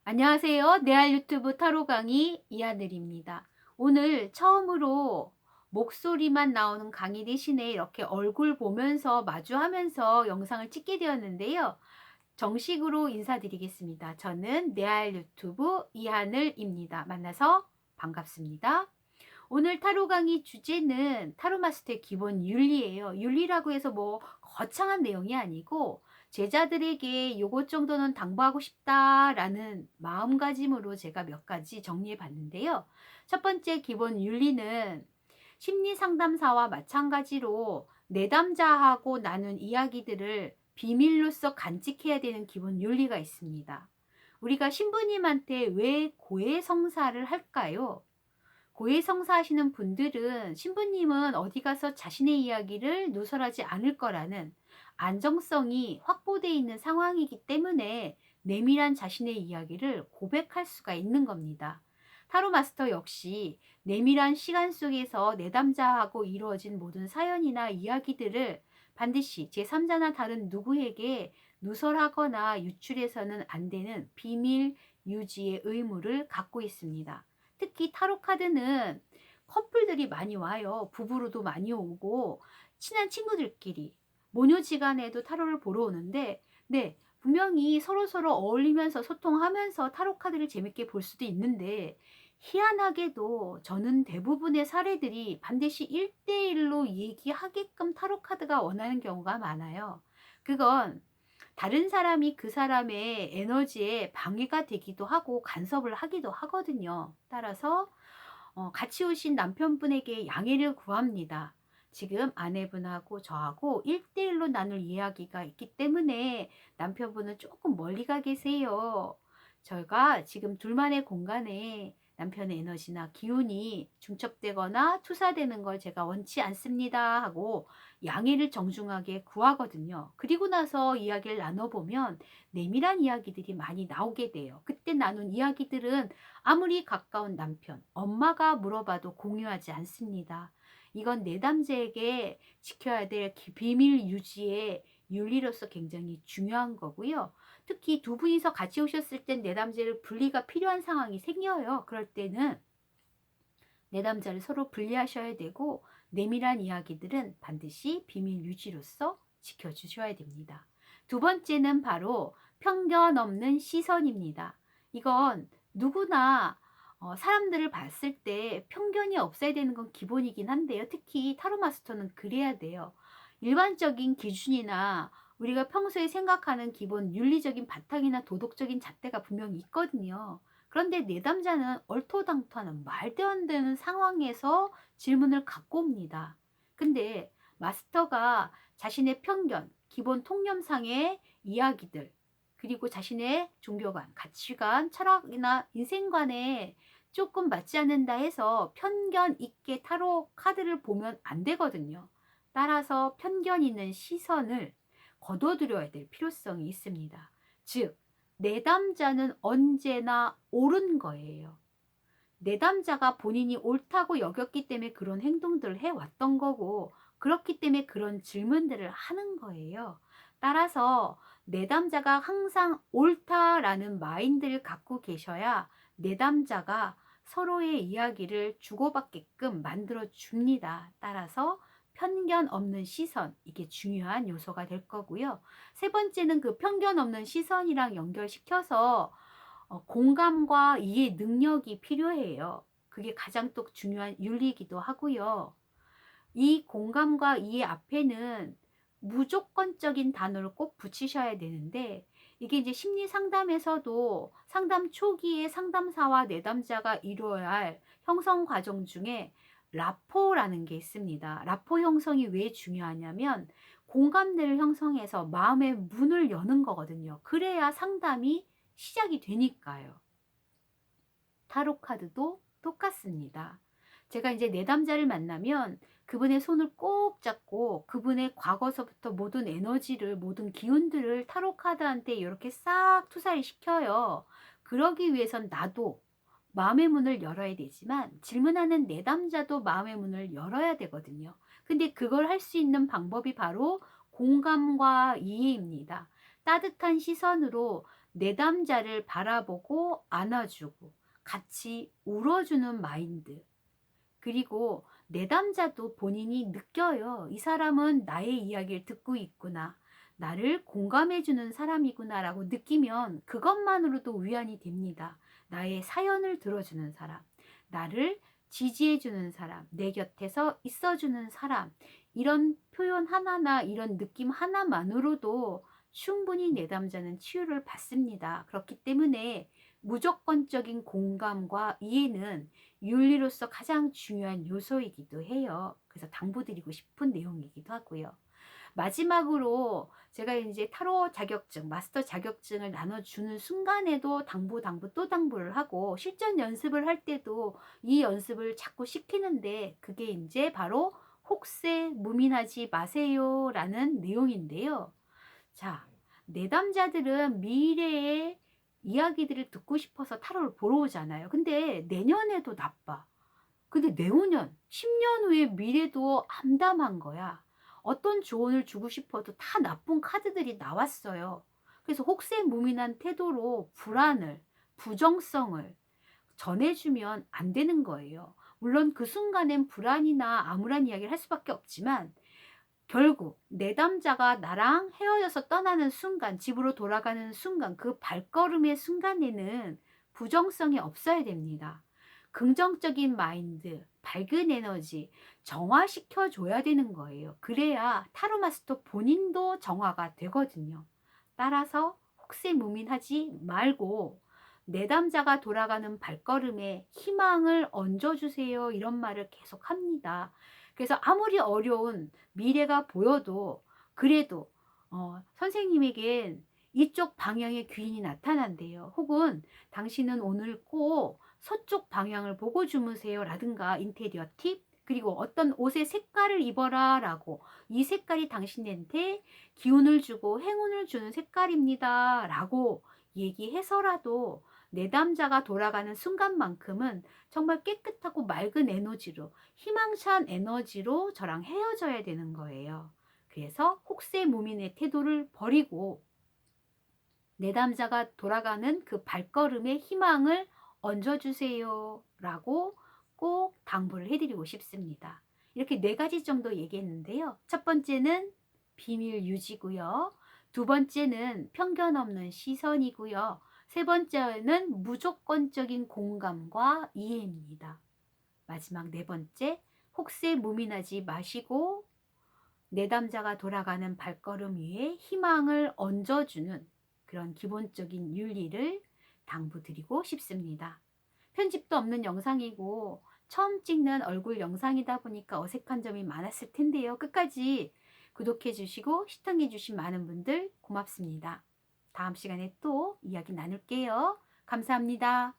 안녕하세요. 내알 유튜브 타로 강의 이하늘입니다. 오늘 처음으로 목소리만 나오는 강의 대신에 이렇게 얼굴 보면서 마주하면서 영상을 찍게 되었는데요. 정식으로 인사드리겠습니다. 저는 내알 유튜브 이하늘입니다. 만나서 반갑습니다. 오늘 타로 강의 주제는 타로 마스터의 기본 윤리예요. 윤리라고 해서 뭐 거창한 내용이 아니고 제자들에게 요것 정도는 당부하고 싶다라는 마음가짐으로 제가 몇 가지 정리해 봤는데요. 첫 번째 기본 윤리는 심리 상담사와 마찬가지로 내담자하고 나눈 이야기들을 비밀로서 간직해야 되는 기본 윤리가 있습니다. 우리가 신부님한테 왜 고해성사를 할까요? 고해성사하시는 분들은 신부님은 어디 가서 자신의 이야기를 누설하지 않을 거라는 안정성이 확보되어 있는 상황이기 때문에 내밀한 자신의 이야기를 고백할 수가 있는 겁니다. 타로 마스터 역시 내밀한 시간 속에서 내담자하고 이루어진 모든 사연이나 이야기들을 반드시 제3자나 다른 누구에게 누설하거나 유출해서는 안 되는 비밀 유지의 의무를 갖고 있습니다. 특히 타로 카드는 커플들이 많이 와요. 부부로도 많이 오고 친한 친구들끼리 모녀지간에도 타로를 보러 오는데 네, 분명히 서로서로 어울리면서 소통하면서 타로 카드를 재밌게 볼 수도 있는데 희한하게도 저는 대부분의 사례들이 반드시 1대1로 얘기하게끔 타로 카드가 원하는 경우가 많아요. 그건 다른 사람이 그 사람의 에너지에 방해가 되기도 하고 간섭을 하기도 하거든요. 따라서 같이 오신 남편분에게 양해를 구합니다. 지금 아내분하고 저하고 1대1로 나눌 이야기가 있기 때문에 남편분은 조금 멀리 가 계세요. 저희가 지금 둘만의 공간에 남편의 에너지나 기운이 중첩되거나 투사되는 걸 제가 원치 않습니다 하고 양해를 정중하게 구하거든요. 그리고 나서 이야기를 나눠보면 내밀한 이야기들이 많이 나오게 돼요. 그때 나눈 이야기들은 아무리 가까운 남편, 엄마가 물어봐도 공유하지 않습니다. 이건 내담자에게 지켜야 될 비밀 유지의 윤리로서 굉장히 중요한 거고요. 특히 두 분이서 같이 오셨을 땐 내담자를 분리가 필요한 상황이 생겨요. 그럴 때는 내담자를 서로 분리하셔야 되고 내밀한 이야기들은 반드시 비밀 유지로서 지켜주셔야 됩니다. 두 번째는 바로 편견 없는 시선입니다. 이건 누구나 사람들을 봤을 때 편견이 없어야 되는 건 기본이긴 한데요. 특히 타로 마스터는 그래야 돼요. 일반적인 기준이나 우리가 평소에 생각하는 기본 윤리적인 바탕이나 도덕적인 잣대가 분명히 있거든요. 그런데 내담자는 얼토당토하는 말도 안 되는 상황에서 질문을 갖고 옵니다. 근데 마스터가 자신의 편견, 기본 통념상의 이야기들, 그리고 자신의 종교관, 가치관, 철학이나 인생관에 조금 맞지 않는다 해서 편견 있게 타로 카드를 보면 안 되거든요. 따라서 편견 있는 시선을 거둬들여야 될 필요성이 있습니다. 즉, 내담자는 언제나 옳은 거예요. 내담자가 본인이 옳다고 여겼기 때문에 그런 행동들을 해왔던 거고, 그렇기 때문에 그런 질문들을 하는 거예요. 따라서 내담자가 항상 옳다라는 마인드를 갖고 계셔야 내담자가 서로의 이야기를 주고받게끔 만들어 줍니다. 따라서 편견 없는 시선, 이게 중요한 요소가 될 거고요. 세 번째는 그 편견 없는 시선이랑 연결시켜서 공감과 이해 능력이 필요해요. 그게 가장 또 중요한 윤리이기도 하고요. 이 공감과 이해 앞에는 무조건적인 단어를 꼭 붙이셔야 되는데 이게 이제 심리 상담에서도 상담 초기에 상담사와 내담자가 이루어야 할 형성 과정 중에 라포라는 게 있습니다. 라포 형성이 왜 중요하냐면 공감대를 형성해서 마음의 문을 여는 거거든요. 그래야 상담이 시작이 되니까요. 타로 카드도 똑같습니다. 제가 이제 내담자를 만나면 그분의 손을 꼭 잡고 그분의 과거서부터 모든 에너지를, 모든 기운들을 타로 카드한테 이렇게 싹 투사를 시켜요. 그러기 위해선 나도 마음의 문을 열어야 되지만 질문하는 내담자도 마음의 문을 열어야 되거든요. 근데 그걸 할 수 있는 방법이 바로 공감과 이해입니다. 따뜻한 시선으로 내담자를 바라보고 안아주고 같이 울어주는 마인드. 그리고 내담자도 본인이 느껴요. 이 사람은 나의 이야기를 듣고 있구나. 나를 공감해주는 사람이구나 라고 느끼면 그것만으로도 위안이 됩니다. 나의 사연을 들어주는 사람, 나를 지지해주는 사람, 내 곁에서 있어주는 사람, 이런 표현 하나나 이런 느낌 하나만으로도 충분히 내담자는 치유를 받습니다. 그렇기 때문에 무조건적인 공감과 이해는 윤리로서 가장 중요한 요소이기도 해요. 그래서 당부드리고 싶은 내용이기도 하고요. 마지막으로 제가 이제 타로 자격증, 마스터 자격증을 나눠주는 순간에도 또 당부를 하고 실전 연습을 할 때도 이 연습을 자꾸 시키는데 그게 이제 바로 혹세 무민하지 마세요 라는 내용인데요. 자, 내담자들은 미래의 이야기들을 듣고 싶어서 타로를 보러 오잖아요. 근데 내년에도 나빠. 근데 내후년, 10년 후의 미래도 암담한 거야. 어떤 조언을 주고 싶어도 다 나쁜 카드들이 나왔어요. 그래서 혹세무민한 태도로 불안을, 부정성을 전해주면 안 되는 거예요. 물론 그 순간엔 불안이나 암울한 이야기를 할 수밖에 없지만 결국 내담자가 나랑 헤어져서 떠나는 순간, 집으로 돌아가는 순간, 그 발걸음의 순간에는 부정성이 없어야 됩니다. 긍정적인 마인드, 밝은 에너지 정화시켜 줘야 되는 거예요. 그래야 타로 마스터 본인도 정화가 되거든요. 따라서 혹세무민하지 말고 내담자가 돌아가는 발걸음에 희망을 얹어주세요. 이런 말을 계속 합니다. 그래서 아무리 어려운 미래가 보여도 그래도 선생님에겐 이쪽 방향의 귀인이 나타난대요. 혹은 당신은 오늘 꼭 서쪽 방향을 보고 주무세요 라든가 인테리어 팁, 그리고 어떤 옷의 색깔을 입어라 라고, 이 색깔이 당신한테 기운을 주고 행운을 주는 색깔입니다 라고 얘기해서라도 내담자가 돌아가는 순간만큼은 정말 깨끗하고 맑은 에너지로, 희망찬 에너지로 저랑 헤어져야 되는 거예요. 그래서 혹세무민의 태도를 버리고 내담자가 돌아가는 그 발걸음에 희망을 얹어주세요 라고 꼭 당부를 해드리고 싶습니다. 이렇게 4가지 정도 얘기했는데요. 첫 번째는 비밀 유지고요. 두 번째는 편견 없는 시선이고요. 세 번째는 무조건적인 공감과 이해입니다. 마지막 4번째, 혹세무민하지 마시고 내담자가 돌아가는 발걸음 위에 희망을 얹어주는 그런 기본적인 윤리를 당부드리고 싶습니다. 편집도 없는 영상이고 처음 찍는 얼굴 영상이다 보니까 어색한 점이 많았을 텐데요. 끝까지 구독해 주시고 시청해 주신 많은 분들 고맙습니다. 다음 시간에 또 이야기 나눌게요. 감사합니다.